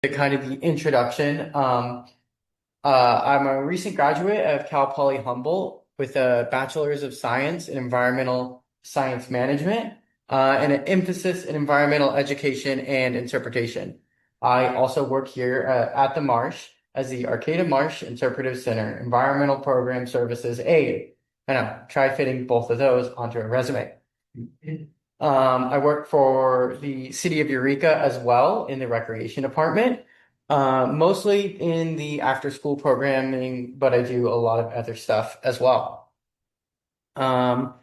kind of the introduction. I'm a recent graduate of Cal Poly Humboldt with a Bachelor's of Science in Environmental Science Management and an emphasis in environmental education and interpretation. I also work here at the Marsh as the Arcata Marsh Interpretive Center Environmental Program Services Aide. I know, try fitting both of those onto a resume. I work for the city of Eureka as well in the recreation department, mostly in the after school programming, but I do a lot of other stuff as well. Um,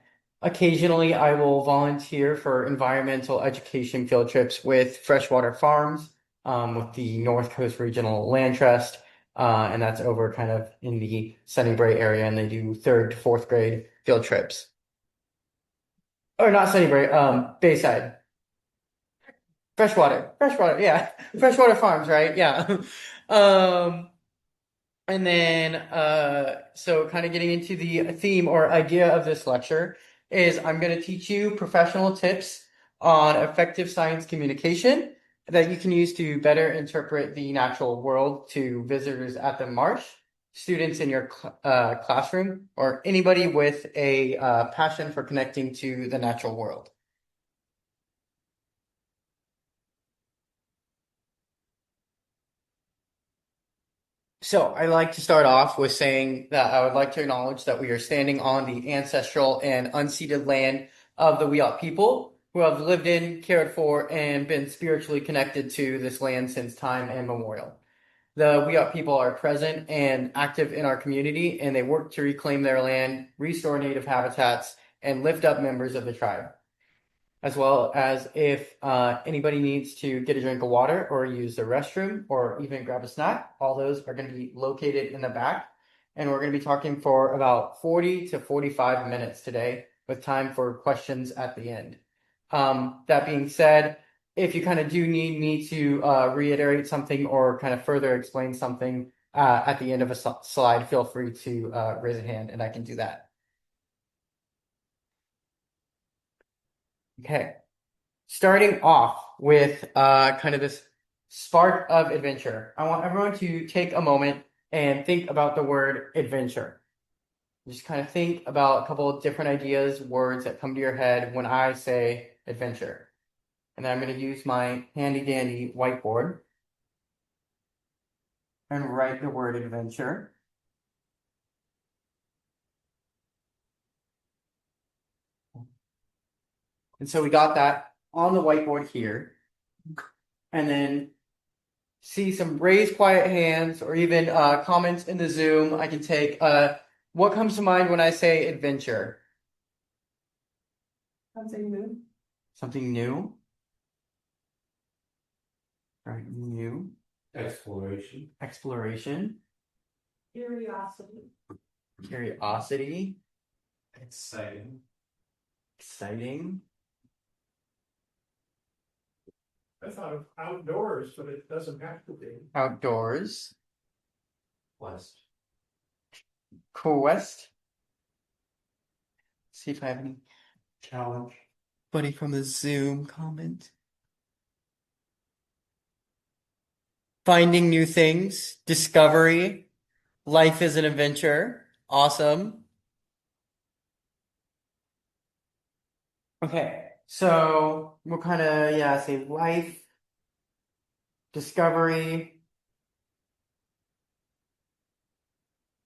Occasionally, I will volunteer for environmental education field trips with freshwater farms, with the North Coast Regional Land Trust, and that's over kind of in the Sunnybrae area, and they do third to fourth grade field trips. Or not Sunnybrae, Bayside. Freshwater, yeah. Freshwater farms, right? Yeah. Um, and then, so kind of getting into the theme or idea of this lecture is I'm going to teach you professional tips on effective science communication that you can use to better interpret the natural world to visitors at the marsh, students in your classroom, or anybody with a passion for connecting to the natural world. So I like to start off with saying that I would like to acknowledge that we are standing on the ancestral and unceded land of the Wiyot people who have lived in, cared for, and been spiritually connected to this land since time immemorial. The Wiyot people are present and active in our community, and they work to reclaim their land, restore native habitats, and lift up members of the tribe, as well as if anybody needs to get a drink of water or use the restroom or even grab a snack. All those are going to be located in the back. And we're going to be talking for about 40 to 45 minutes today with time for questions at the end. That being said, if you kind of do need me to reiterate something or kind of further explain something at the end of a slide, feel free to raise a hand and I can do that. Okay. Starting off with kind of this spark of adventure, I want everyone to take a moment and think about the word adventure. Just kind of think about a couple of different ideas, words that come to your head when I say adventure. And then I'm going to use my handy dandy whiteboard and write the word adventure. And so we got that on the whiteboard here. And then see some raised quiet hands or even comments in the Zoom. I can take what comes to mind when I say adventure? Something new. Something new. Right, new. Exploration. Exploration. Curiosity. Curiosity. Exciting. Exciting. I thought of outdoors, but it doesn't have to be. Outdoors. Quest. Quest. See if I have Challenge. anybody from the Zoom comment. Finding new things. Discovery. Life is an adventure. Awesome. Okay, so we'll kind of, yeah, say life, discovery.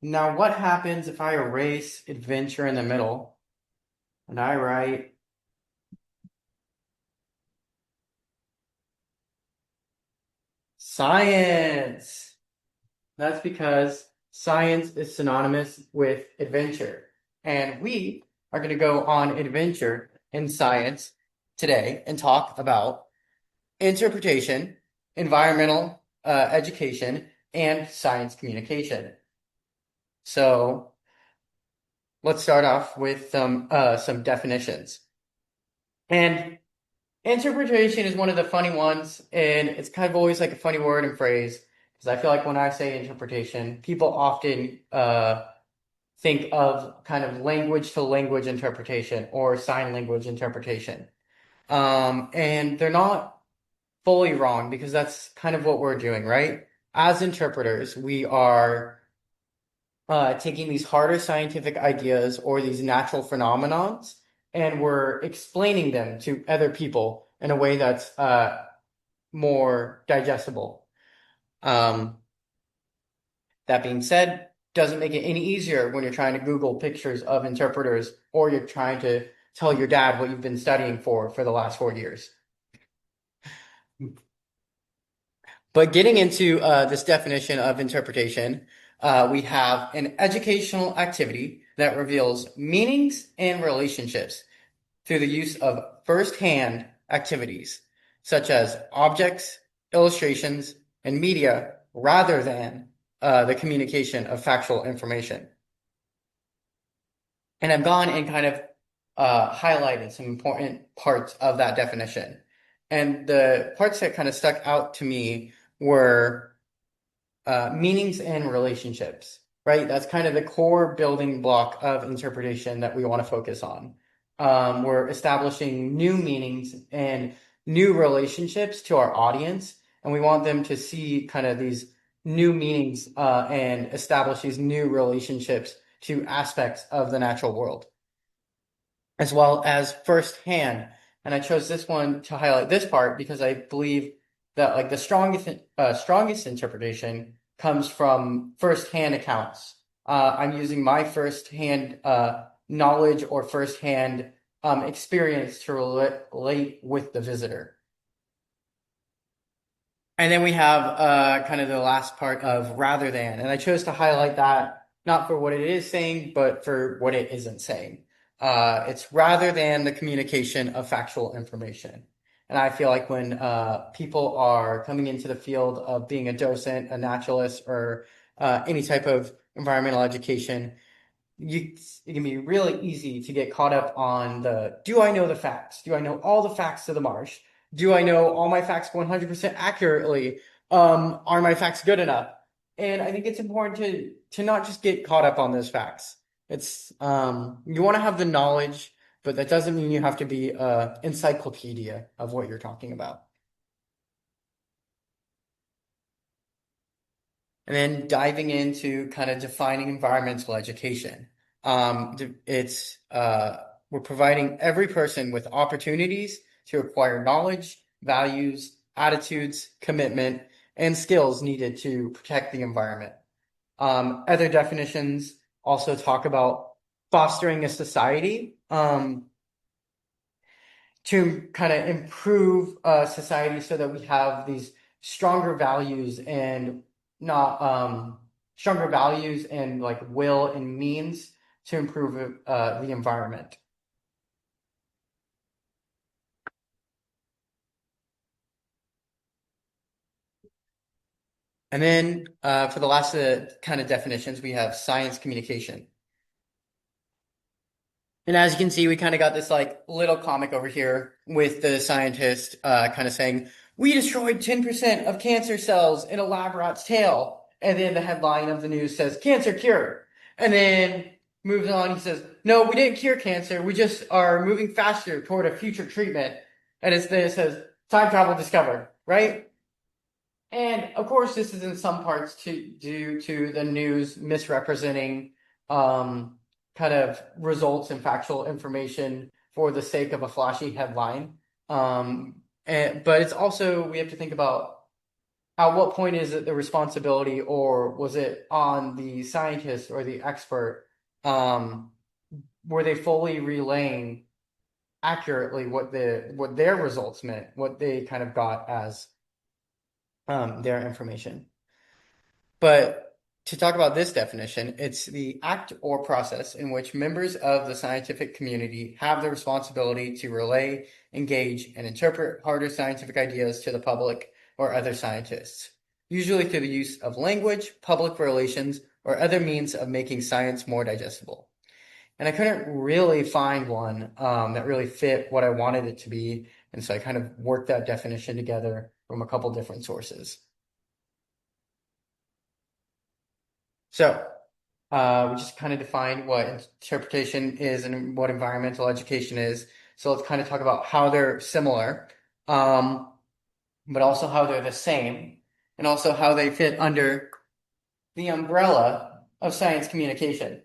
Now, what happens if I erase adventure in the middle and I write science? That's because science is synonymous with adventure. And we are going to go on adventure in science today and talk about interpretation, environmental education, and science communication. So let's start off with some definitions. And interpretation is one of the funny ones, and it's kind of always like a funny word and phrase because I feel like when I say interpretation, people often think of kind of language to language interpretation or sign language interpretation. And they're not fully wrong because that's kind of what we're doing, right? As interpreters, we are taking these harder scientific ideas or these natural phenomenons, and we're explaining them to other people in a way that's more digestible. Um, that being said, doesn't make it any easier when you're trying to Google pictures of interpreters or you're trying to tell your dad what you've been studying for the last 4 years. But getting into this definition of interpretation, we have an educational activity that reveals meanings and relationships through the use of first-hand activities, such as objects, illustrations, and media, rather than the communication of factual information. And I've gone and kind of highlighted some important parts of that definition. And the parts that kind of stuck out to me were meanings and relationships, right? That's kind of the core building block of interpretation that we want to focus on. We're establishing new meanings and new relationships to our audience, and we want them to see kind of these new meanings and establish these new relationships to aspects of the natural world, as well as firsthand. And I chose this one to highlight this part because I believe that like the strongest interpretation comes from firsthand accounts. I'm using my firsthand knowledge or firsthand experience to relate with the visitor. And then we have kind of the last part of rather than, and I chose to highlight that not for what it is saying, but for what it isn't saying. It's rather than the communication of factual information. And I feel like when people are coming into the field of being a docent, a naturalist, or any type of environmental education, it can be really easy to get caught up on the do I know the facts? Do I know all the facts of the marsh? Do I know all my facts 100% accurately? Are my facts good enough? And I think it's important to not just get caught up on those facts. It's you want to have the knowledge, but that doesn't mean you have to be an encyclopedia of what you're talking about. And then diving into kind of defining environmental education. It's we're providing every person with opportunities to acquire knowledge, values, attitudes, commitment, and skills needed to protect the environment. Other definitions also talk about fostering a society to kind of improve society so that we have these stronger values and not stronger values and like will and means to improve the environment. And then for the last kind of definitions, we have science communication. And as you can see, we kind of got this like little comic over here with the scientist kind of saying, "We destroyed 10% of cancer cells in a lab rat's tail." And then the headline of the news says, "Cancer cured." And then moves on, he says, "No, we didn't cure cancer. We just are moving faster toward a future treatment." And it says, "Time travel discovered," right? And of course, this is in some parts due to the news misrepresenting kind of results and factual information for the sake of a flashy headline. But it's also, we have to think about at what point is it the responsibility, or was it on the scientist or the expert? Were they fully relaying accurately what their results meant, what they kind of got as their information? But to talk about this definition, it's the act or process in which members of the scientific community have the responsibility to relay, engage, and interpret harder scientific ideas to the public or other scientists, usually through the use of language, public relations, or other means of making science more digestible. And I couldn't really find one that really fit what I wanted it to be, and so I kind of worked that definition together from a couple different sources. So, we just kind of defined what interpretation is and what environmental education is. So let's kind of talk about how they're similar. Um, but also how they're the same, and also how they fit under the umbrella of science communication.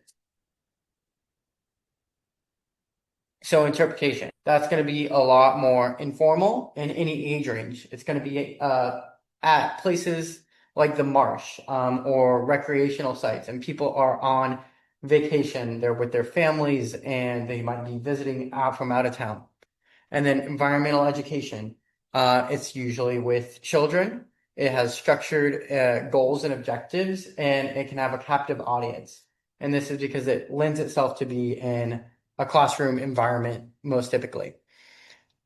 So interpretation, that's going to be a lot more informal in any age range. It's going to be at places like the Marsh or recreational sites, and people are on vacation. They're with their families, and they might be visiting out from out of town. And then environmental education. It's usually with children. It has structured goals and objectives, and it can have a captive audience. And this is because it lends itself to be in a classroom environment most typically.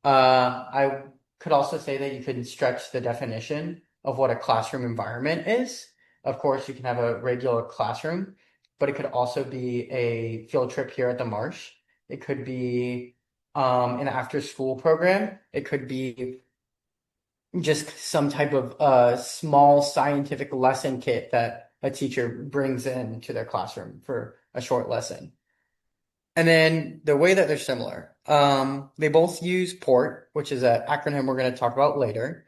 I could also say that you could stretch the definition of what a classroom environment is. Of course, you can have a regular classroom, but it could also be a field trip here at the Marsh. It could be an after-school program. It could be just some type of small scientific lesson kit that a teacher brings in to their classroom for a short lesson. And then the way that they're similar, they both use PORT, which is an acronym we're going to talk about later,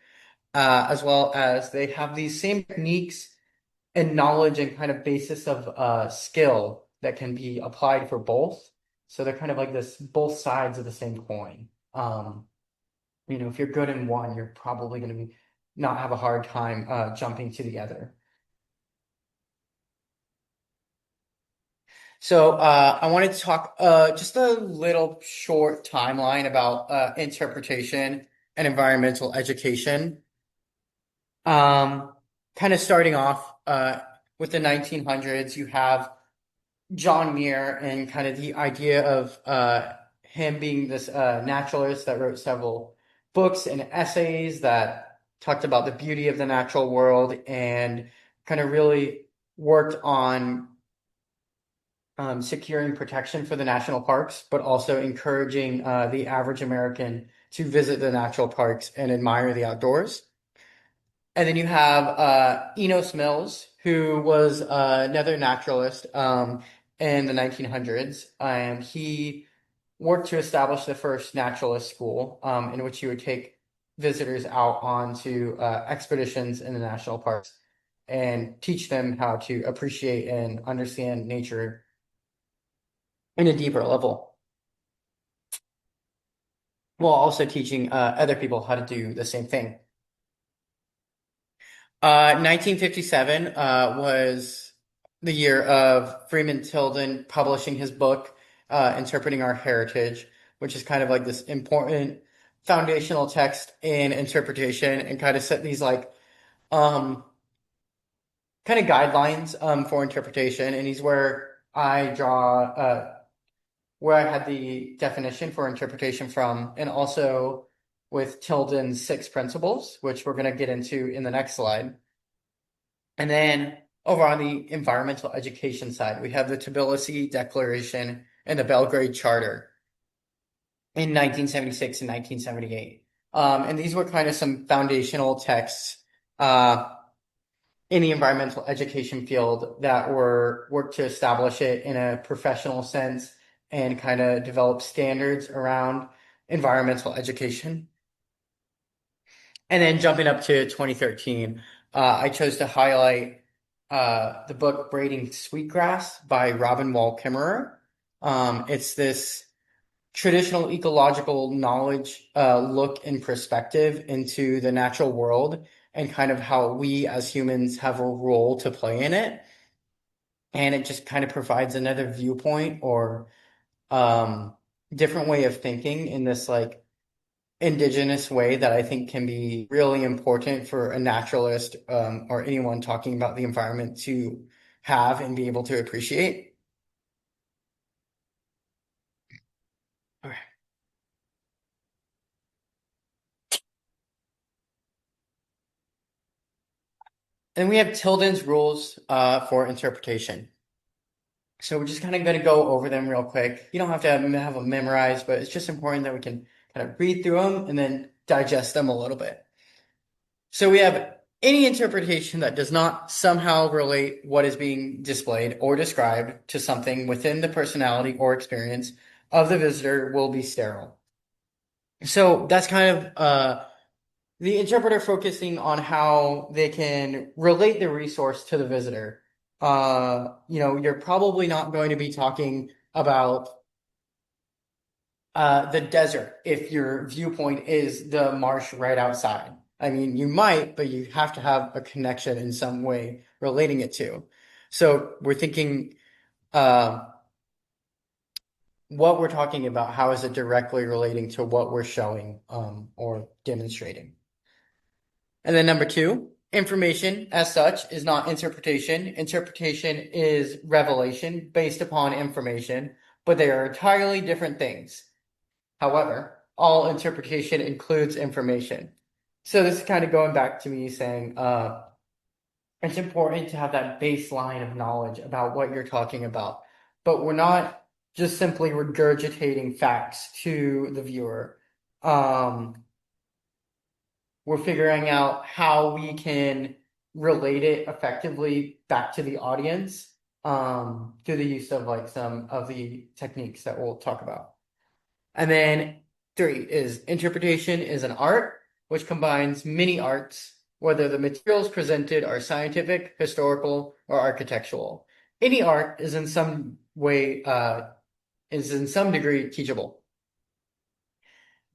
as well as they have these same techniques and knowledge and kind of basis of skill that can be applied for both. So they're kind of like this, both sides of the same coin. If you're good in one, you're probably going to be not have a hard time jumping to the other. So I wanted to talk just a little short timeline about interpretation and environmental education. Um, Kind of starting off with the 1900s, you have John Muir and kind of the idea of him being this naturalist that wrote several books and essays that talked about the beauty of the natural world and kind of really worked on securing protection for the national parks, but also encouraging the average American to visit the natural parks and admire the outdoors. And then you have Enos Mills, who was another naturalist in the 1900s, and he worked to establish the first naturalist school in which he would take visitors out onto expeditions in the national parks and teach them how to appreciate and understand nature in a deeper level, while also teaching other people how to do the same thing. 1957 was the year of Freeman Tilden publishing his book, Interpreting Our Heritage, which is kind of like this important foundational text in interpretation and kind of set these like um, kind of guidelines for interpretation. And he's where I had the definition for interpretation from, and also with Tilden's six principles, which we're going to get into in the next slide. And then over on the environmental education side, we have the Tbilisi Declaration and the Belgrade Charter in 1976 and 1978. And these were kind of some foundational texts in the environmental education field that were worked to establish it in a professional sense and kind of develop standards around environmental education. And then jumping up to 2013, I chose to highlight the book Braiding Sweetgrass by Robin Wall Kimmerer. It's this traditional ecological knowledge look and perspective into the natural world and kind of how we as humans have a role to play in it. And it just kind of provides another viewpoint or um, different way of thinking in this like indigenous way that I think can be really important for a naturalist or anyone talking about the environment to have and be able to appreciate. Okay. And we have Tilden's rules for interpretation. So we're just kind of going to go over them real quick. You don't have to have them memorized, but it's just important that we can kind of read through them and then digest them a little bit. So we have any interpretation that does not somehow relate what is being displayed or described to something within the personality or experience of the visitor will be sterile. So that's kind of the interpreter focusing on how they can relate the resource to the visitor. You're probably not going to be talking about the desert if your viewpoint is the marsh right outside. I mean, you might, but you have to have a connection in some way relating it to. So we're thinking uh, what we're talking about, how is it directly relating to what we're showing or demonstrating? And then number two, information as such is not interpretation. Interpretation is revelation based upon information, but they are entirely different things. However, all interpretation includes information. So this is kind of going back to me saying it's important to have that baseline of knowledge about what you're talking about, but we're not just simply regurgitating facts to the viewer. Um, we're figuring out how we can relate it effectively back to the audience through the use of like some of the techniques that we'll talk about. And then three is interpretation is an art which combines many arts, whether the materials presented are scientific, historical, or architectural. Any art is in some way is in some degree teachable.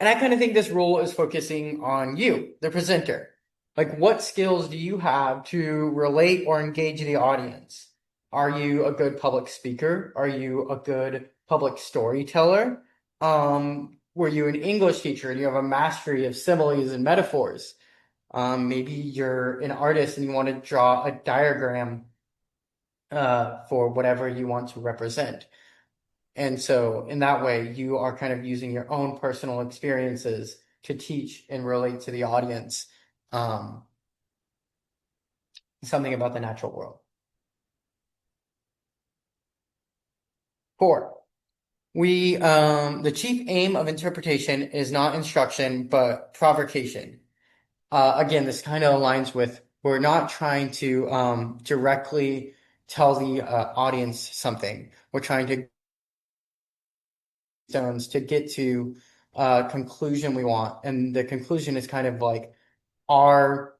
And I kind of think this rule is focusing on you, the presenter. Like, what skills do you have to relate or engage the audience? Are you a good public speaker? Are you a good public storyteller? Were you an English teacher and you have a mastery of similes and metaphors? Maybe you're an artist and you want to draw a diagram for whatever you want to represent. And so in that way, you are kind of using your own personal experiences to teach and relate to the audience um, something about the natural world. Four, the chief aim of interpretation is not instruction, but provocation. Again, this kind of aligns with we're not trying to directly tell the audience something. We're trying to stones to get to a conclusion we want. And the conclusion is kind of like our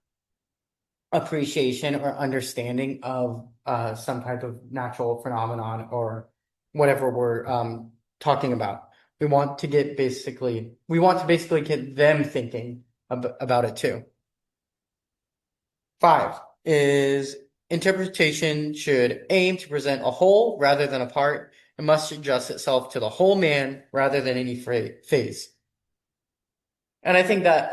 appreciation or understanding of some type of natural phenomenon or whatever we're talking about. We want to basically get them thinking about it too. Five is interpretation should aim to present a whole rather than a part. It must adjust itself to the whole man rather than any phase. And I think that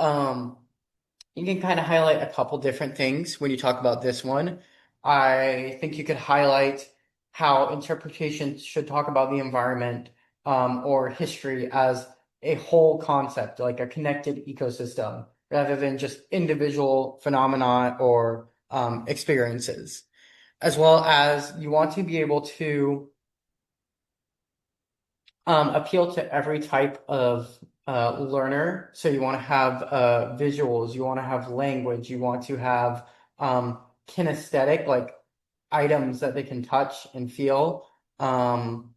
you can kind of highlight a couple different things when you talk about this one. I think you could highlight how interpretation should talk about the environment or history as a whole concept, like a connected ecosystem, rather than just individual phenomena or experiences. As well as you want to be able to appeal to every type of learner. So you want to have visuals, you want to have language, you want to have kinesthetic, like items that they can touch and feel. And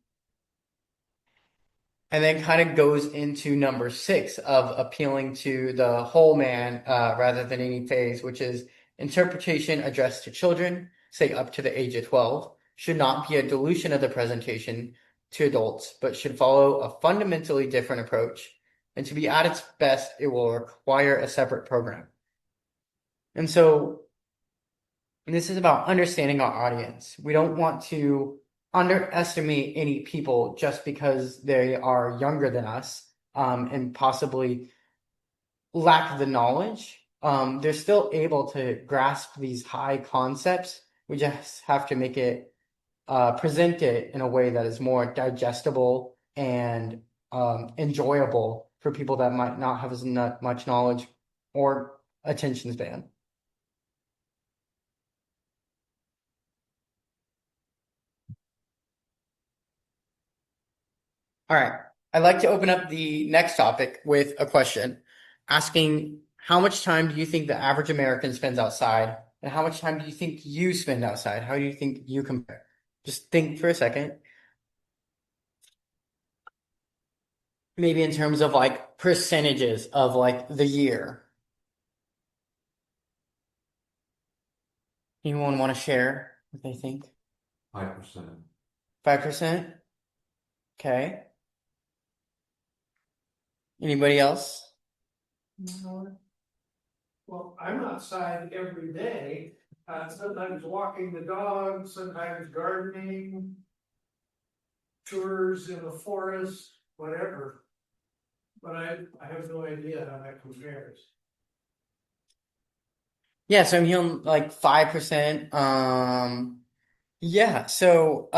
then kind of goes into number six of appealing to the whole man rather than any phase, which is interpretation addressed to children, say up to the age of 12, should not be a dilution of the presentation to adults, but should follow a fundamentally different approach. And to be at its best, it will require a separate program. And so this is about understanding our audience. We don't want to underestimate any people just because they are younger than us and possibly lack the knowledge. They're still able to grasp these high concepts. We just have to make it present it in a way that is more digestible and enjoyable for people that might not have as much knowledge or attention span. All right. I'd like to open up the next topic with a question asking how much time do you think the average American spends outside, and how much time do you think you spend outside? How do you think you compare? Just think for a second. Maybe in terms of like percentages of like the year. Anyone want to share what they think? 5%. 5%? Okay. Anybody else? No. Well, I'm outside every day, sometimes walking the dog, sometimes gardening, tours in the forest, whatever. But I have no idea how that compares. Yeah, so I'm hearing like 5%. Yeah, so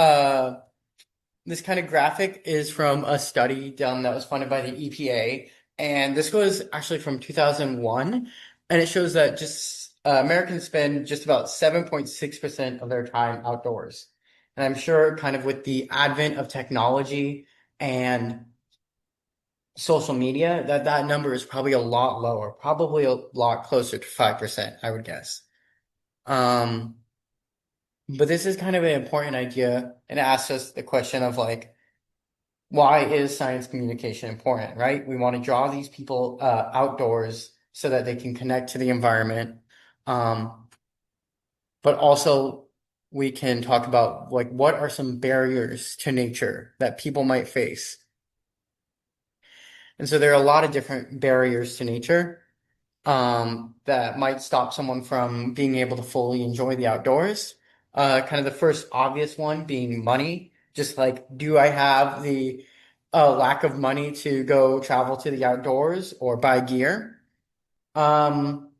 this kind of graphic is from a study done that was funded by the EPA, and this was actually from 2001, and it shows that just Americans spend just about 7.6% of their time outdoors. And I'm sure kind of with the advent of technology and social media, that number is probably a lot lower, probably a lot closer to 5%, I would guess. Um, but this is kind of an important idea, and it asks us the question of like, why is science communication important, right? We want to draw these people outdoors so that they can connect to the environment. Um, but also we can talk about like what are some barriers to nature that people might face. And so there are a lot of different barriers to nature that might stop someone from being able to fully enjoy the outdoors. Kind of the first obvious one being money. Just like, do I have the lack of money to go travel to the outdoors or buy gear? Um,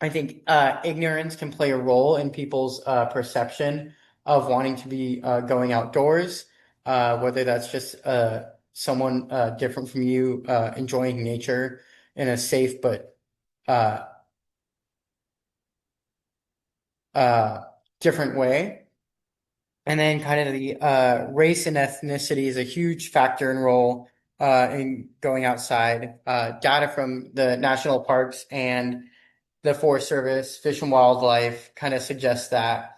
I think ignorance can play a role in people's perception of wanting to be going outdoors, whether that's just someone different from you enjoying nature in a safe but uh, uh, different way. And then kind of the race and ethnicity is a huge factor and role in going outside. Data from the national parks and the Forest Service, Fish and Wildlife kind of suggests that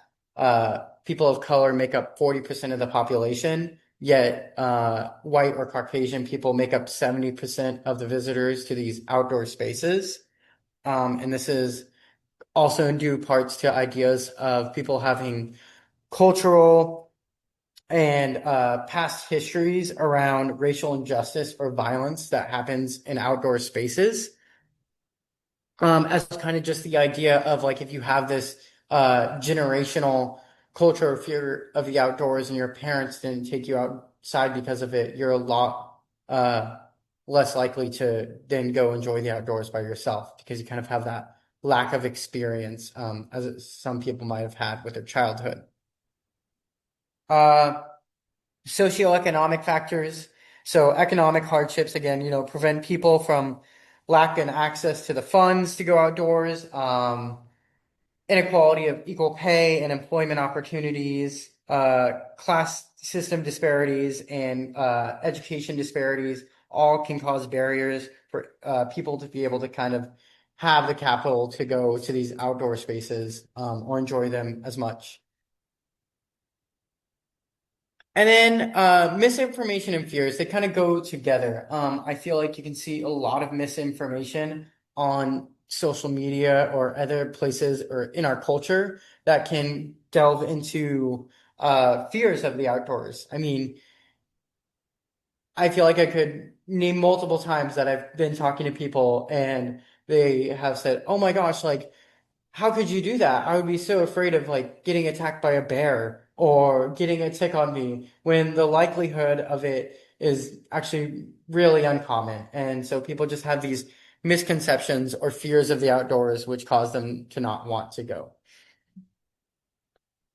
people of color make up 40% of the population, yet white or Caucasian people make up 70% of the visitors to these outdoor spaces. And this is also in due parts to ideas of people having cultural and past histories around racial injustice or violence that happens in outdoor spaces. As kind of just the idea of like if you have this generational culture or fear of the outdoors and your parents didn't take you outside because of it, you're a lot less likely to then go enjoy the outdoors by yourself because you kind of have that lack of experience some people might have had with their childhood. Uh, Socioeconomic factors. So economic hardships, again, prevent people from lacking access to the funds to go outdoors. Inequality of equal pay and employment opportunities, class system disparities, and education disparities all can cause barriers for people to be able to kind of have the capital to go to these outdoor spaces or enjoy them as much. And then misinformation and fears, they kind of go together. I feel like you can see a lot of misinformation on social media or other places or in our culture that can delve into fears of the outdoors. I mean, I feel like I could name multiple times that I've been talking to people and they have said, "Oh my gosh, like how could you do that? I would be so afraid of like getting attacked by a bear or getting a tick on me when the likelihood of it is actually really uncommon." And so people just have these misconceptions or fears of the outdoors, which cause them to not want to go.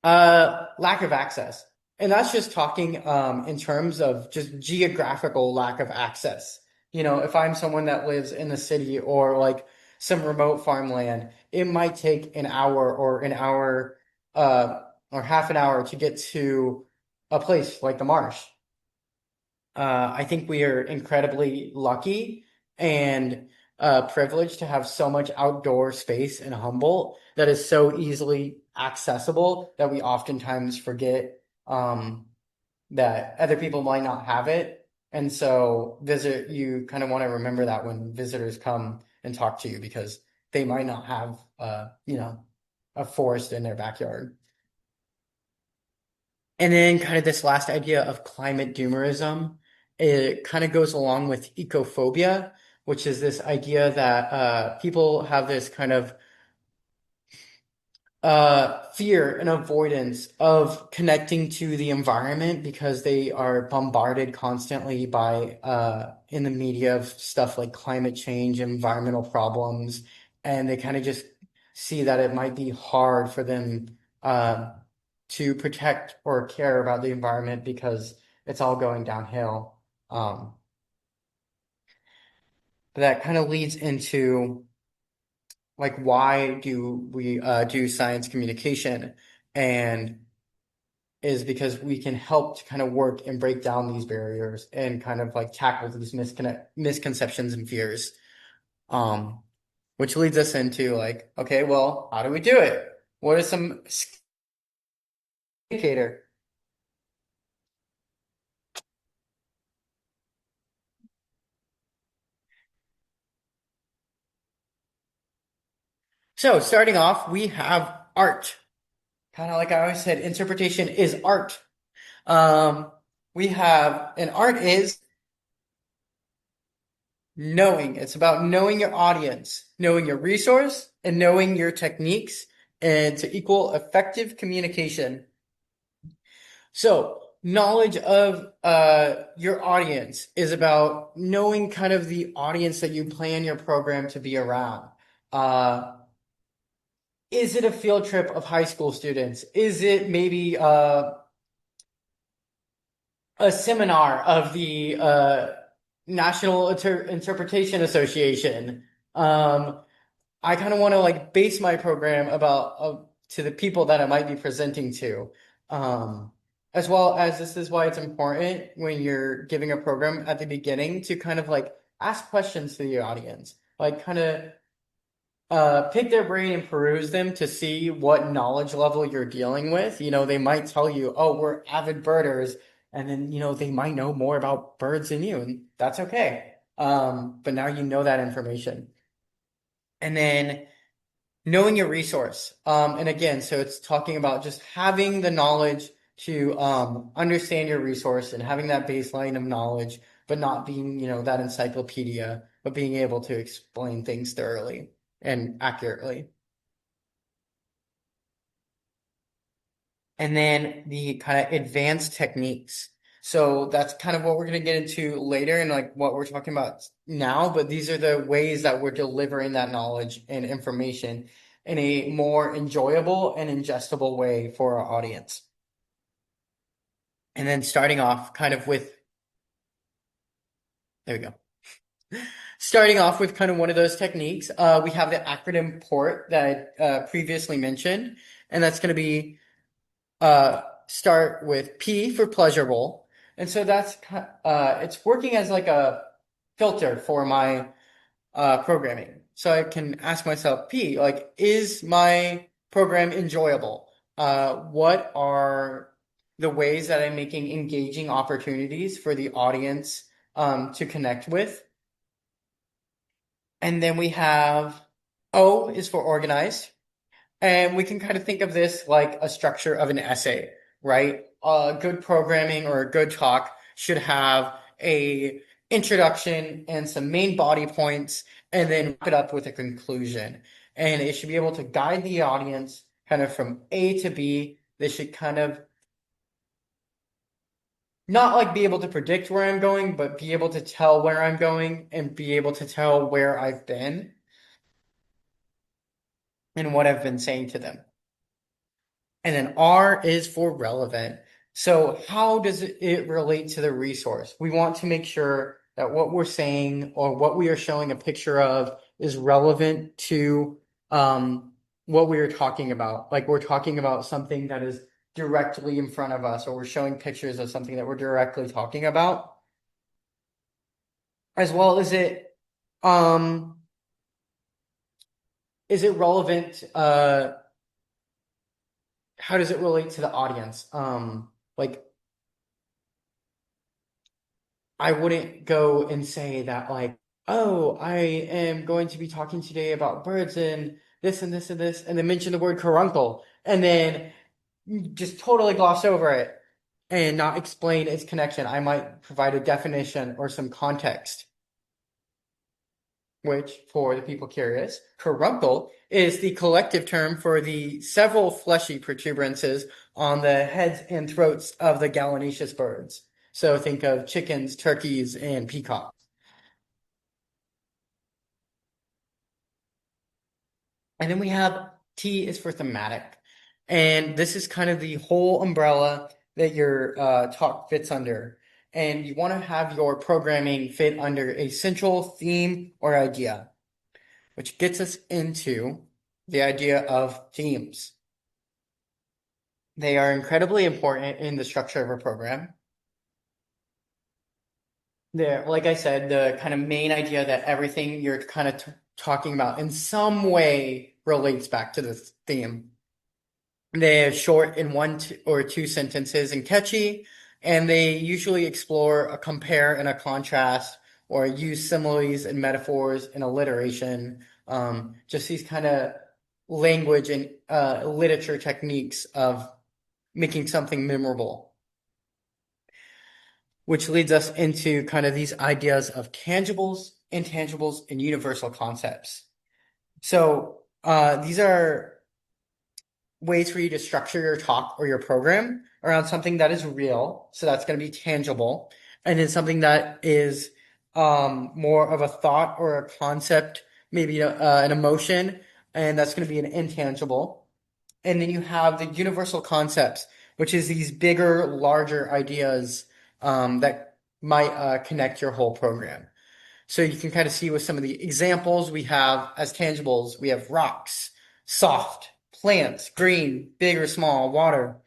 Lack of access. And that's just talking in terms of just geographical lack of access. If I'm someone that lives in the city or like some remote farmland, it might take an hour or an hour or half an hour to get to a place like the Marsh. I think we are incredibly lucky and privileged to have so much outdoor space in Humboldt that is so easily accessible that we oftentimes forget that other people might not have it. And so you kind of want to remember that when visitors come and talk to you because they might not have, a forest in their backyard. And then kind of this last idea of climate doomerism, it kind of goes along with ecophobia, which is this idea that people have this kind of fear and avoidance of connecting to the environment because they are bombarded constantly by in the media of stuff like climate change, environmental problems, and they kind of just see that it might be hard for them to protect or care about the environment because it's all going downhill. Um, but that kind of leads into like why do we do science communication? And is because we can help to kind of work and break down these barriers and kind of like tackle these misconceptions and fears. Um, which leads us into like, okay, well, how do we do it? What are some indicator? So starting off, we have art. Kind of like I always said, interpretation is art. Um, we have, and art is knowing. It's about knowing your audience, knowing your resource, and knowing your techniques, and to equal effective communication. So, knowledge of your audience is about knowing kind of the audience that you plan your program to be around. Uh, is it a field trip of high school students? Is it maybe a seminar of the National Interpretation Association? Um, I kind of want to like base my program about to the people that I might be presenting to. Um, as well as this is why it's important when you're giving a program at the beginning to kind of like ask questions to the audience, like kind of pick their brain and peruse them to see what knowledge level you're dealing with. You know, they might tell you, "Oh, we're avid birders," and then they might know more about birds than you, and that's okay. But now you know that information, and then knowing your resource. And again, so it's talking about just having the knowledge to understand your resource and having that baseline of knowledge, but not being, that encyclopedia, but being able to explain things thoroughly and accurately. And then the kind of advanced techniques. So that's kind of what we're going to get into later and like what we're talking about now, but these are the ways that we're delivering that knowledge and information in a more enjoyable and ingestible way for our audience. And then starting off kind of with, there we go. Starting off with kind of one of those techniques, we have the acronym PORT that I previously mentioned, and that's going to be start with P for pleasurable. And so that's it's working as like a filter for my programming. So I can ask myself, P, like, is my program enjoyable? What are the ways that I'm making engaging opportunities for the audience to connect with? And then we have O is for organized. And we can kind of think of this like a structure of an essay, right? Good programming or a good talk should have a introduction and some main body points, and then wrap it up with a conclusion. And it should be able to guide the audience kind of from A to B. They should kind of not like be able to predict where I'm going, but be able to tell where I'm going and be able to tell where I've been and what I've been saying to them. And then R is for relevant. So how does it relate to the resource? We want to make sure that what we're saying or what we are showing a picture of is relevant to what we are talking about. Like we're talking about something that is directly in front of us, or we're showing pictures of something that we're directly talking about, as well as um is it relevant how does it relate to the audience? Like I wouldn't go and say that like, oh, I am going to be talking today about birds and this and this and this, and then mention the word caruncle, and then just totally gloss over it and not explain its connection. I might provide a definition or some context, which, for the people curious, caruncle is the collective term for the several fleshy protuberances on the heads and throats of the gallinaceous birds. So think of chickens, turkeys, and peacocks. And then we have T is for thematic. And this is kind of the whole umbrella that your talk fits under. And you want to have your programming fit under a central theme or idea, which gets us into the idea of themes. They are incredibly important in the structure of a program. They're, like I said, the kind of main idea that everything you're kind of talking about in some way relates back to this theme. They're short in or two sentences and catchy, and they usually explore a compare and a contrast or use similes and metaphors and alliteration. Just these kind of language and literature techniques of making something memorable, which leads us into kind of these ideas of tangibles, intangibles, and universal concepts. So these are ways for you to structure your talk or your program around something that is real. So that's going to be tangible. And then something that is more of a thought or a concept, maybe an emotion, and that's going to be an intangible. And then you have the universal concepts, which is these bigger, larger ideas that might connect your whole program. So you can kind of see with some of the examples we have as tangibles, we have rocks, soft, plants, green, big or small, water,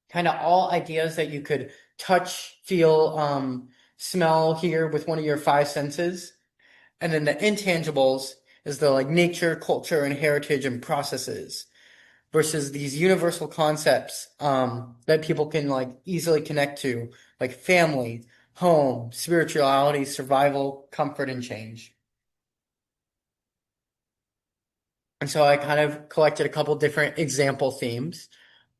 kind of all ideas that you could touch, feel, smell, hear with one of your five senses. And then the intangibles is the like nature, culture, and heritage and processes versus these universal concepts that people can like easily connect to, like family, home, spirituality, survival, comfort, and change. And so I kind of collected a couple different example themes,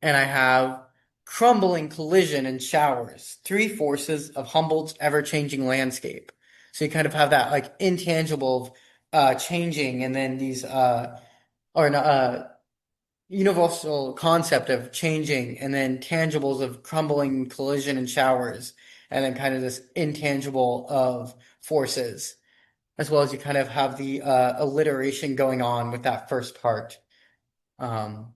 and I have crumbling collision and showers, three forces of Humboldt's ever-changing landscape. So you kind of have that like intangible changing, and then these or universal concept of changing, and then tangibles of crumbling, collision, and showers, and then kind of this intangible of forces, as well as you kind of have the alliteration going on with that first part. Um,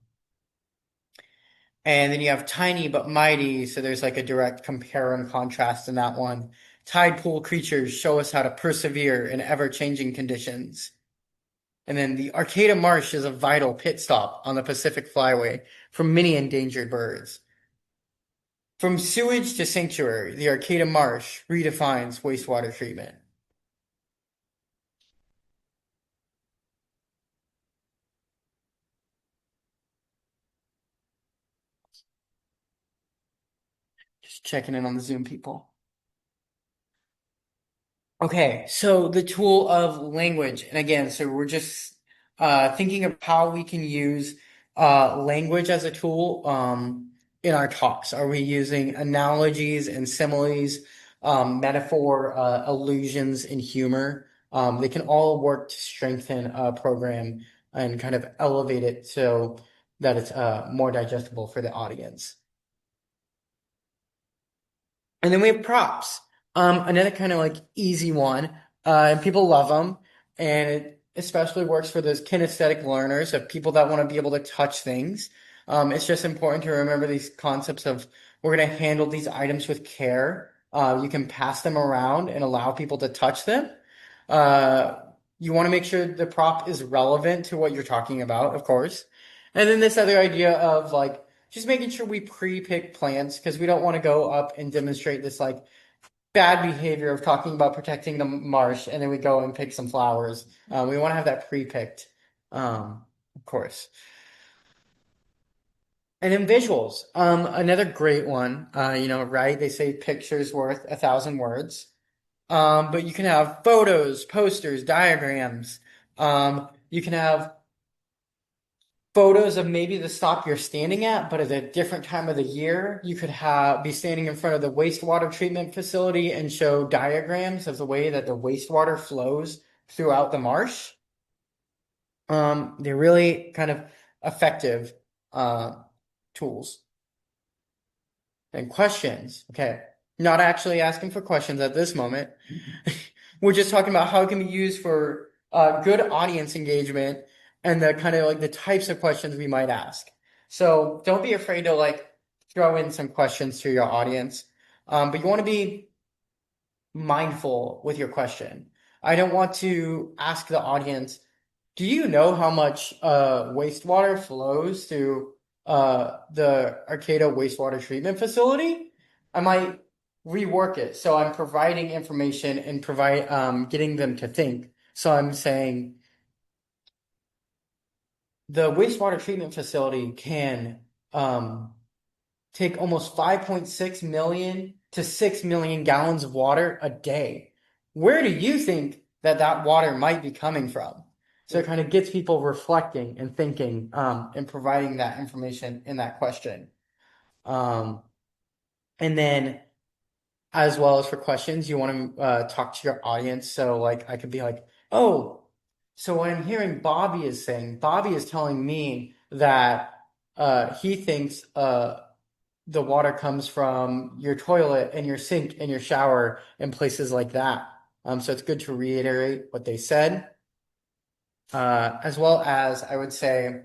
and then you have tiny but mighty, so there's like a direct compare and contrast in that one. Tide pool creatures show us how to persevere in ever-changing conditions. And then the Arcata Marsh is a vital pit stop on the Pacific Flyway for many endangered birds. From sewage to sanctuary, the Arcata Marsh redefines wastewater treatment. Just checking in on the Zoom people. Okay, so the tool of language, and again, so we're just thinking of how we can use language as a tool in our talks. Are we using analogies and similes, metaphor, allusions, and humor? They can all work to strengthen a program and kind of elevate it so that it's more digestible for the audience. And then we have props. Another kind of like easy one, and people love them, and it especially works for those kinesthetic learners of people that want to be able to touch things. It's just important to remember these concepts of we're going to handle these items with care. You can pass them around and allow people to touch them. Uh, you want to make sure the prop is relevant to what you're talking about, of course. And then this other idea of like just making sure we pre-pick plants because we don't want to go up and demonstrate this like bad behavior of talking about protecting the marsh and then we go and pick some flowers. We want to have that pre-picked, of course. And then visuals, another great one. Right? They say pictures worth 1,000 words. But you can have photos, posters, diagrams. You can have photos of maybe the stop you're standing at, but at a different time of the year, you could have be standing in front of the wastewater treatment facility and show diagrams of the way that the wastewater flows throughout the marsh. They're really kind of effective tools. And questions. Okay. Not actually asking for questions at this moment. We're just talking about how it can be used for good audience engagement and the kind of like the types of questions we might ask. So don't be afraid to like throw in some questions to your audience. But you want to be mindful with your question. I don't want to ask the audience, do you know how much wastewater flows through the Arcata wastewater treatment facility? I might rework it. So I'm providing information and getting them to think. So I'm saying the wastewater treatment facility can take almost 5.6 million to 6 million gallons of water a day. Where do you think that that water might be coming from? So it kind of gets people reflecting and thinking, and providing that information in that question. Um, and then, as well as for questions, you want to talk to your audience. So, like, I could be like, oh, so what I'm hearing Bobby is saying, Bobby is telling me that he thinks the water comes from your toilet and your sink and your shower and places like that. So it's good to reiterate what they said, as well as I would say,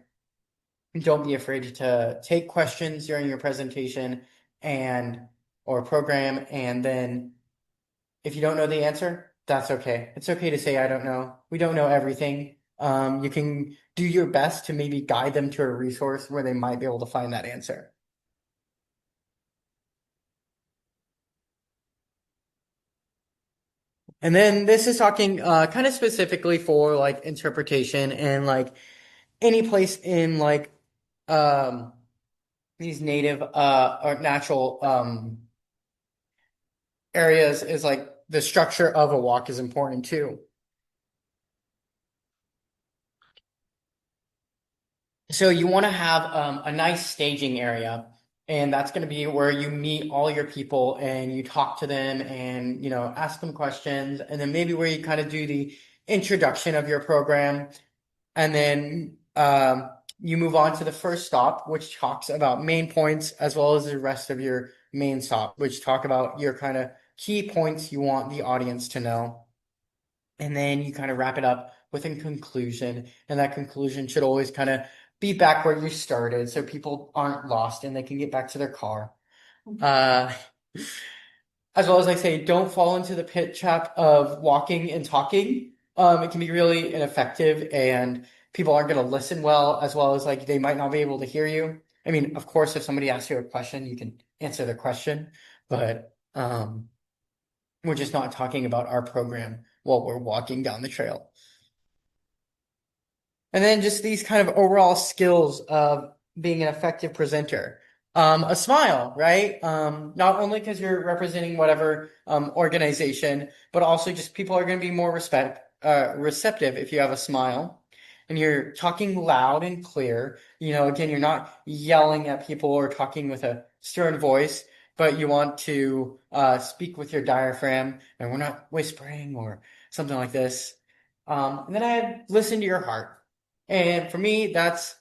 don't be afraid to take questions during your presentation and or program, and then if you don't know the answer, that's okay. It's okay to say I don't know. We don't know everything. You can do your best to maybe guide them to a resource where they might be able to find that answer. And then this is talking kind of specifically for like interpretation and like any place in like um these native or natural areas is like the structure of a walk is important too. So you want to have a nice staging area, and that's going to be where you meet all your people and you talk to them and ask them questions, and then maybe where you kind of do the introduction of your program. And then you move on to the first stop, which talks about main points as well as the rest of your main stop, which talk about your kind of key points you want the audience to know. And then you kind of wrap it up with a conclusion. And that conclusion should always kind of be back where you started so people aren't lost and they can get back to their car. Uh, as well as I say, don't fall into the pit trap of walking and talking. It can be really ineffective and people aren't going to listen well as like they might not be able to hear you. I mean, of course, if somebody asks you a question, you can answer the question, but we're just not talking about our program while we're walking down the trail. And then just these kind of overall skills of being an effective presenter. A smile, right? Not only because you're representing whatever organization, but also just people are going to be more receptive if you have a smile. And you're talking loud and clear. Again, you're not yelling at people or talking with a stern voice, but you want to speak with your diaphragm, and we're not whispering or something like this. And then I had listen to your heart. And for me, that's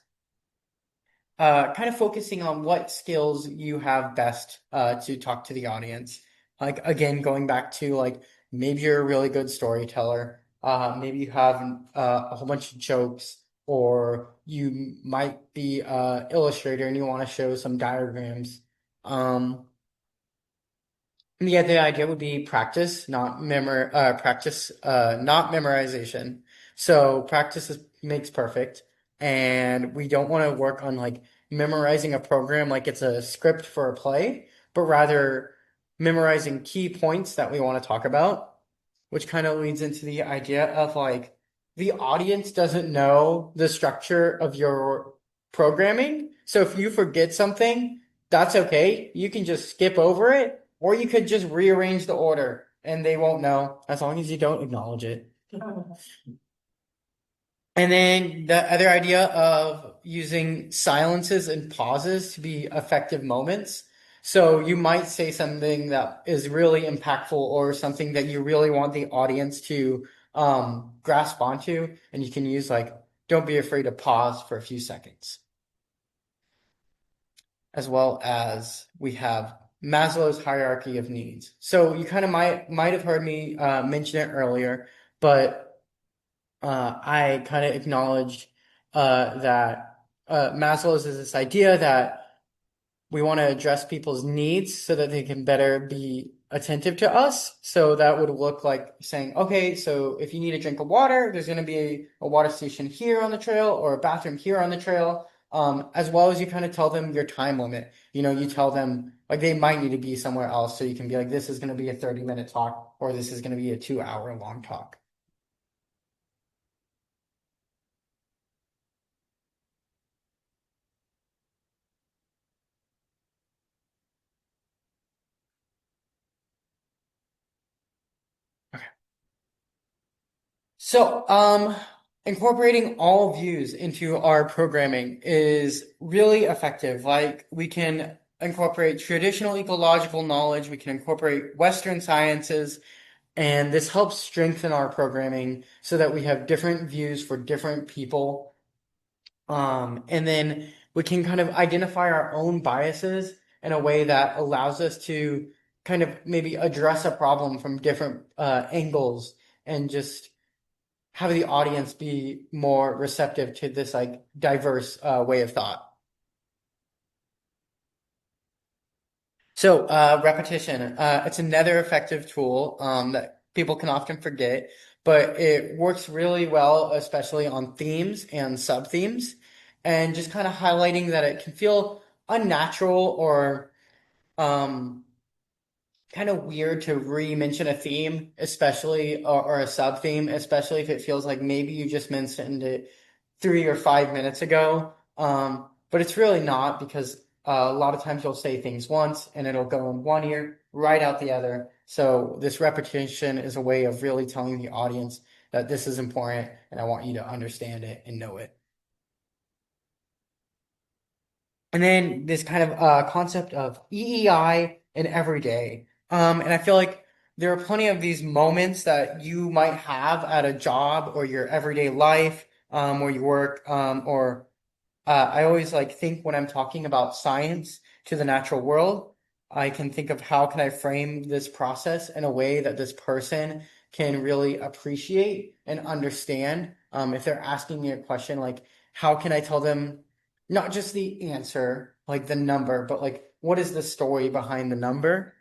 kind of focusing on what skills you have best to talk to the audience. Like, again, going back to like maybe you're a really good storyteller. Maybe you have a whole bunch of jokes, or you might be an illustrator and you want to show some diagrams. Um, yeah, the idea would be practice, not memorization. So makes perfect, and we don't want to work on like memorizing a program like it's a script for a play, but rather memorizing key points that we want to talk about, which kind of leads into the idea of like the audience doesn't know the structure of your programming. So if you forget something, that's okay. You can just skip over it, or you could just rearrange the order and they won't know as long as you don't acknowledge it. And then the other idea of using silences and pauses to be effective moments. So you might say something that is really impactful or something that you really want the audience to grasp onto, and you can use like, don't be afraid to pause for a few seconds. As well as we have Maslow's hierarchy of needs. So you kind of might have heard me mention it earlier, but I kind of acknowledged that Maslow's is this idea that we want to address people's needs so that they can better be attentive to us. So that would look like saying, okay, so if you need a drink of water, there's going to be a water station here on the trail or a bathroom here on the trail. As well as you kind of tell them your time limit. You know, you tell them like they might need to be somewhere else. So you can be like, this is going to be a 30-minute talk or this is going to be a 2 hour long talk. So, incorporating all views into our programming is really effective. Like, we can incorporate traditional ecological knowledge, we can incorporate Western sciences, and this helps strengthen our programming so that we have different views for different people. And then we can kind of identify our own biases in a way that allows us to kind of maybe address a problem from different angles and just have the audience be more receptive to this like diverse way of thought. So repetition, it's another effective tool that people can often forget, but it works really well, especially on themes and sub-themes, and just kind of highlighting that it can feel unnatural or um, kind of weird to re-mention a theme, especially or a sub-theme, especially if it feels like maybe you just mentioned it 3 or 5 minutes ago. But it's really not because a lot of times you'll say things once and it'll go in one ear, right out the other. So this repetition is a way of really telling the audience that this is important and I want you to understand it and know it. And then this kind of concept of EEI and everyday. And I feel like there are plenty of these moments that you might have at a job or your everyday life where you work or I always like think when I'm talking about science to the natural world, I can think of how can I frame this process in a way that this person can really appreciate and understand. If they're asking me a question, like how can I tell them not just the answer, like the number, but like what is the story behind the number?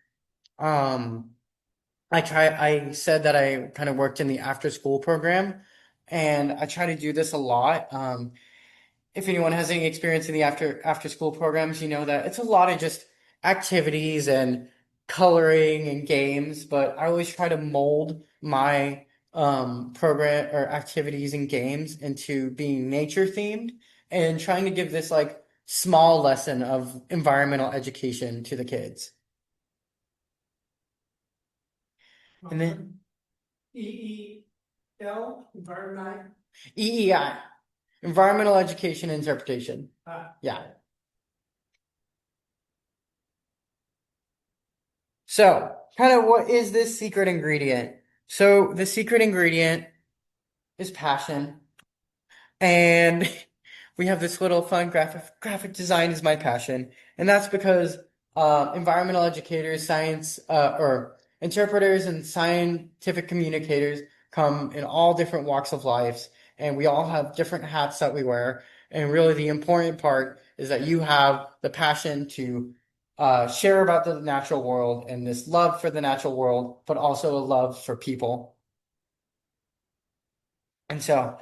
Um, I said that I kind of worked in the after school program, and I try to do this a lot. If anyone has any experience in the after school programs, you know that it's a lot of just activities and coloring and games, but I always try to mold my program or activities and games into being nature themed and trying to give this like small lesson of environmental education to the kids. And then EEL, environmental. EEI, environmental education interpretation. Ah, Yeah. So, kind of what is this secret ingredient? So, the secret ingredient is passion. And we have this little fun graphic design is my passion. And that's because environmental educators, science or interpreters and scientific communicators come in all different walks of life, and we all have different hats that we wear. And really the important part is that you have the passion to share about the natural world and this love for the natural world, but also a love for people. And so,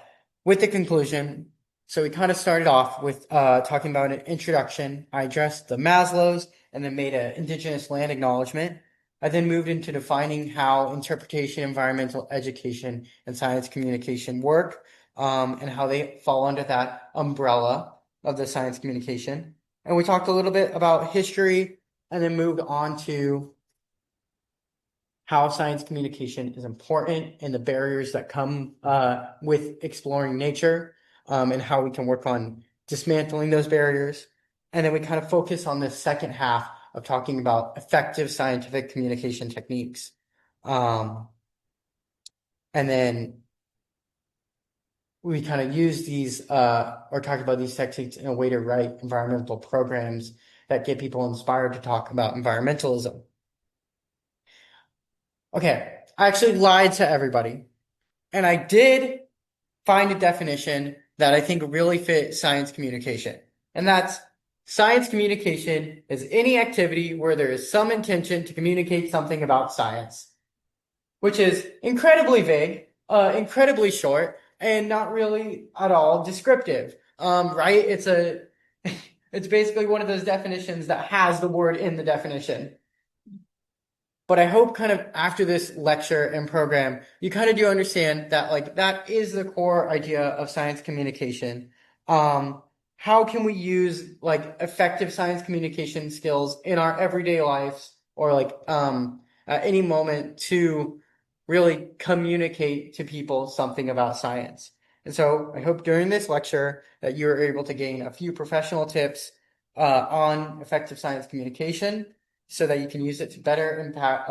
with the conclusion, so we kind of started off with talking about an introduction. I addressed the Maslows and then made an indigenous land acknowledgement. I then moved into defining how interpretation, environmental education, and science communication work, and how they fall under that umbrella of the science communication. And we talked a little bit about history and then moved on to how science communication is important and the barriers that come with exploring nature, and how we can work on dismantling those barriers. And then we kind of focus on the second half of talking about effective scientific communication techniques. And then we kind of use these or talk about these techniques in a way to write environmental programs that get people inspired to talk about environmentalism. Okay, I actually lied to everybody, and I did find a definition that I think really fit science communication. And that's science communication is any activity where there is some intention to communicate something about science, which is incredibly vague, incredibly short, and not really at all descriptive. Right? It's basically one of those definitions that has the word in the definition. But I hope kind of after this lecture and program, you kind of do understand that like that is the core idea of science communication. How can we use like effective science communication skills in our everyday lives or like at any moment to really communicate to people something about science? And so I hope during this lecture that you're able to gain a few professional tips on effective science communication so that you can use it to better impact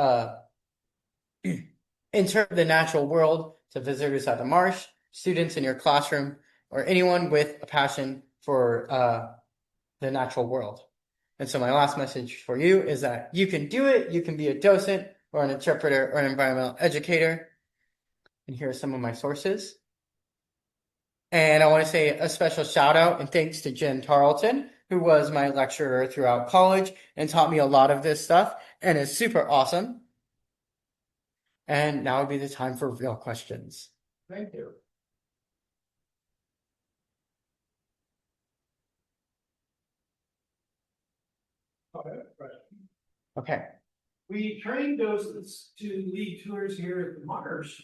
enter the natural world to visitors at the marsh, students in your classroom, or anyone with a passion for the natural world. And so my last message for you is that you can do it. You can be a docent or an interpreter or an environmental educator. And here are some of my sources. And I want to say a special shout out and thanks to Jen Tarleton, who was my lecturer throughout college and taught me a lot of this stuff and is super awesome. And now would be the time for real questions. Thank you. Right. Okay. We train docents to lead tours here at the Marsh.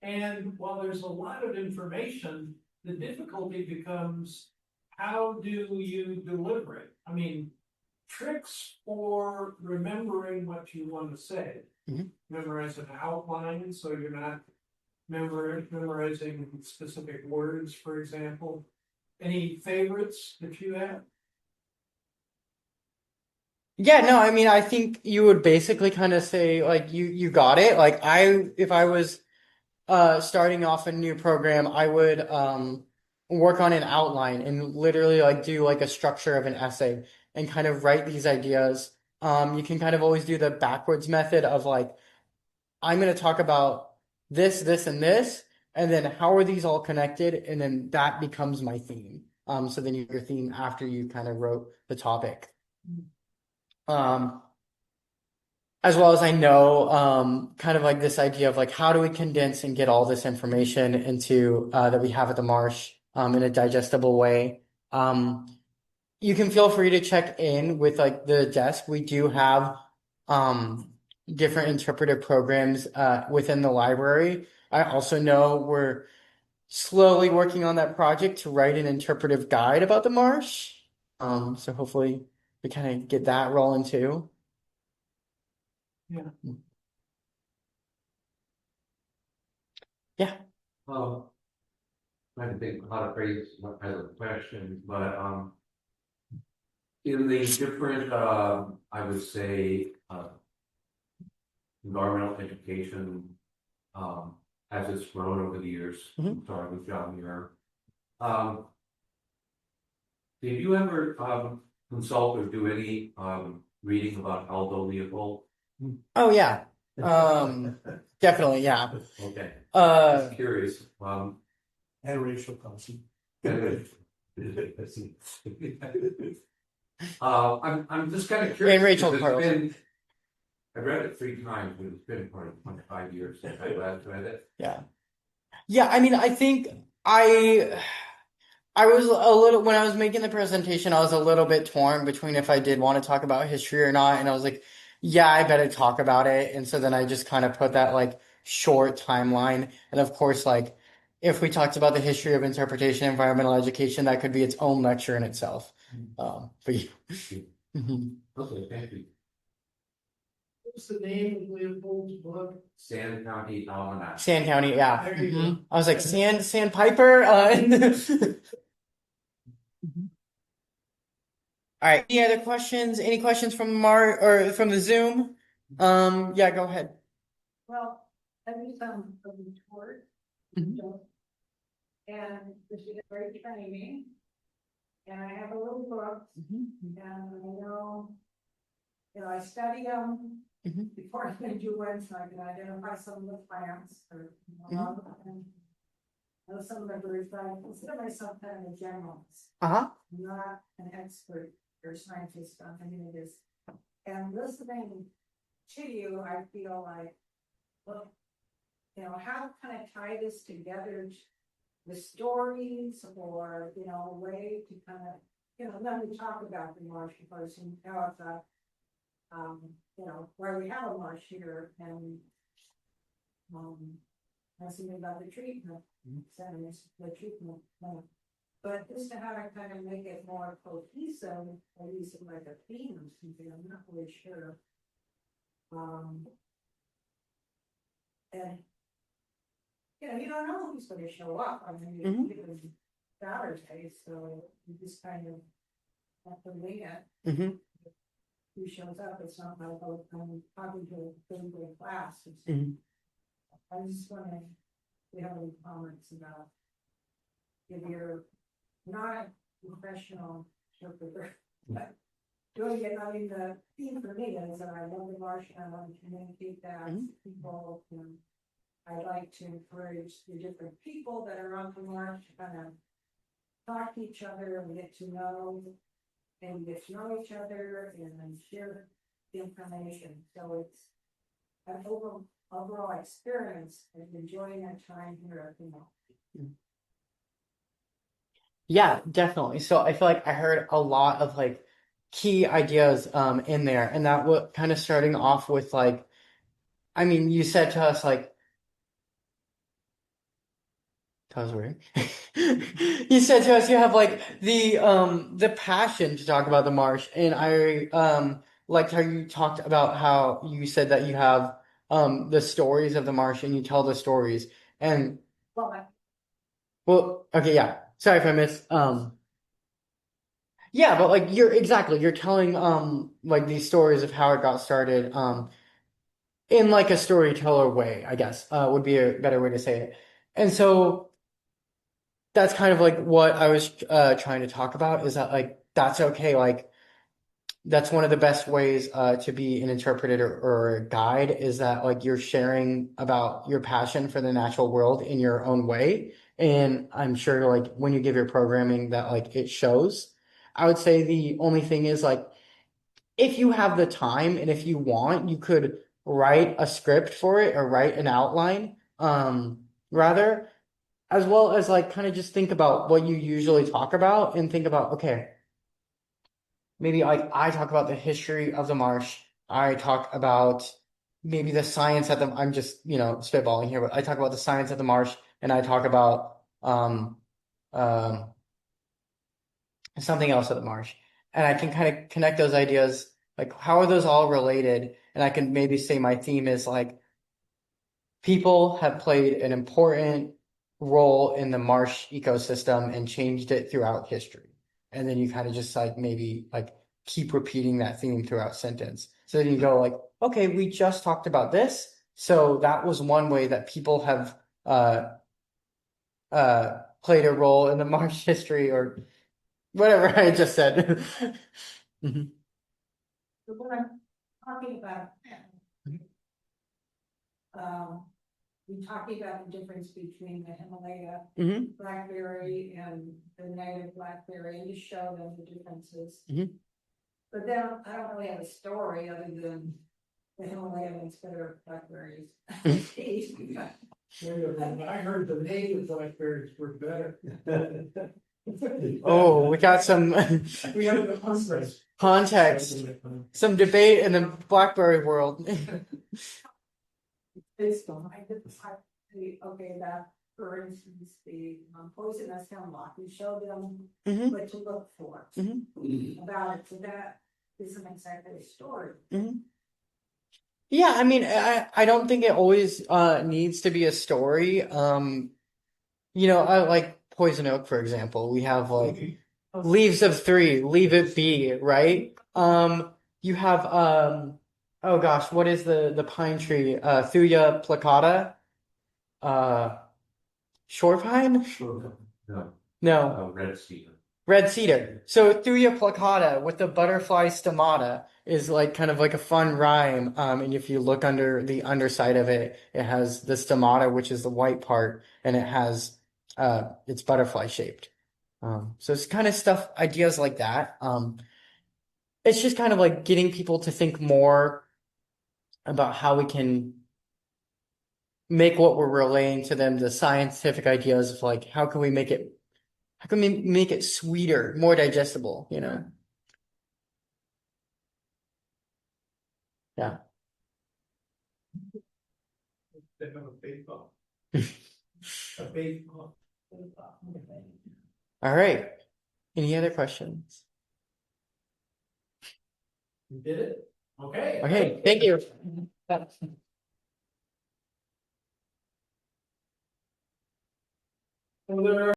And while there's a lot of information, the difficulty becomes how do you deliver it? I mean, tricks for remembering what you want to say. Mhm. Memorize an outline so you're not memorizing specific words, for example. Any favorites that you have? Yeah, no, I mean, I think you would basically kind of say like you got it. Like if I was starting off a new program, I would work on an outline and literally like do like a structure of an essay and kind of write these ideas. You can kind of always do the backwards method of like I'm going to talk about this, this, and this, and then how are these all connected? And then that becomes my theme. So then your theme after you kind of wrote the topic. Um, as well as I know, kind of like this idea of like how do we condense and get all this information into that we have at the Marsh in a digestible way. You can feel free to check in with like the desk. We do have different interpretive programs within the library. I also know we're slowly working on that project to write an interpretive guide about the Marsh. So hopefully we kind of get that rolling too. Yeah. Yeah. Trying to think how to phrase what kind of question, but in the different I would say environmental education as it's grown over the years, Mhm. starting with John Muir. Did you ever consult or do any reading about Aldo Leopold? Oh yeah. Definitely, yeah. Okay, Uh, just curious. And racial policy. I'm just kind of curious. And Rachel because Carlson. I read it 3 times, but it's been probably 25 years since I last read it. Yeah. Yeah, I mean, I think I was a little when I was making the presentation, I was a little bit torn between if I did want to talk about history or not, and I was like, yeah, I better talk about it. And so then I just kind of put that like short timeline. And of course, like if we talked about the history of interpretation, environmental education, that could be its own lecture in itself. But yeah. Mhm. Okay, thank you. What's the name of Leopold's book? Sand County Almanac. Sand County, yeah. There you go. I was like, Sandpiper? All right. Any other questions? Any questions from or from the Zoom? Yeah, go ahead. Well, I do some of the tours, Mhm. and this is a great training. And I have a little book, and I study them Mhm. before I can do one, so I can identify some of the plants or, and know some of the birds, but I consider myself kind of a generalist. Uh-huh. I'm not an expert or scientist on any of this. And listening to you, I feel like, well, how can I tie this together with stories or, a way to kind of, let me talk about the marsh first and how it's where we have a marsh here and, something about the treatment, the treatment plan. But just to how to kind of make it more cohesive, or use it like a theme or something, I'm not really sure. And you don't know who's going to show up. I mean, Mhm. it was Saturday, so you just kind of have to wait at Mhm. who shows up. It's not like I'm talking to a third grade class. Or something. Mhm. I was just wondering if you have any comments about if you're not a professional interpreter, but doing it. I mean, the theme for me is that I love the marsh and I want to communicate that to people. I like to encourage the different people that are on the marsh to kind of talk to each other and get to know each other and then share the information. So it's an overall experience of enjoying our time here at the marsh. Yeah, definitely. So I feel like I heard a lot of like key ideas in there, and that what kind of starting off with like, I mean, you said to us like that was weird. You said to us you have like the passion to talk about the marsh, and I liked how you talked about how you said that you have the stories of the marsh and you tell the stories. And Well, well, okay, yeah. Sorry if I missed yeah, but like you're telling like these stories of how it got started in like a storyteller way, I guess, would be a better way to say it. And so that's kind of like what I was trying to talk about is that like that's okay, like that's one of the best ways to be an interpreter or a guide is that like you're sharing about your passion for the natural world in your own way. And I'm sure like when you give your programming that like it shows. I would say the only thing is like if you have the time and if you want, you could write a script for it or write an outline, rather, as well as like kind of just think about what you usually talk about and think about, okay, maybe like I talk about the history of the marsh. I talk about maybe the science at the, I'm just, spitballing here, but I talk about the science of the marsh and I talk about, um, something else at the marsh. And I can kind of connect those ideas, like how are those all related? And I can maybe say my theme is like people have played an important role in the marsh ecosystem and changed it throughout history. And then you kind of just like maybe like keep repeating that theme throughout sentence. So then you go like, okay, we just talked about this. So that was one way that people have played a role in the marsh history or whatever I just said. Mhm. so what I'm talking about, um, we're talking about the difference between the Himalaya Mhm. blackberry and the native blackberry, and just show them the differences. Mhm. But then I don't really have a story other than the Himalaya makes better blackberries. I heard the native blackberries were better. Oh, we got some We have the context. context, some debate in the BlackBerry world. Based on, okay, that, for instance, the poisonous hemlock, we show them Mhm. what to look for Mhm. about it, so that isn't exactly a story. Mhm. Yeah, I mean, I don't think it always needs to be a story. I like Poison Oak, for example. We have like Leaves of Three, Leave It Be, right? You have oh gosh, what is the pine tree? Thuya plicata? Uh, shore pine? No, No. red cedar. Red cedar. So Thuya plicata with the butterfly stomata is like kind of like a fun rhyme. And if you look under the underside of it, it has the stomata, which is the white part, and it's butterfly shaped. So it's kind of stuff, ideas like that. It's just kind of like getting people to think more about how we can make what we're relaying to them, the scientific ideas of like how can we make it sweeter, more digestible, you know? Yeah. They have a baseball. A baseball. All right. Any other questions? You did it? Okay. Okay, thank you. So there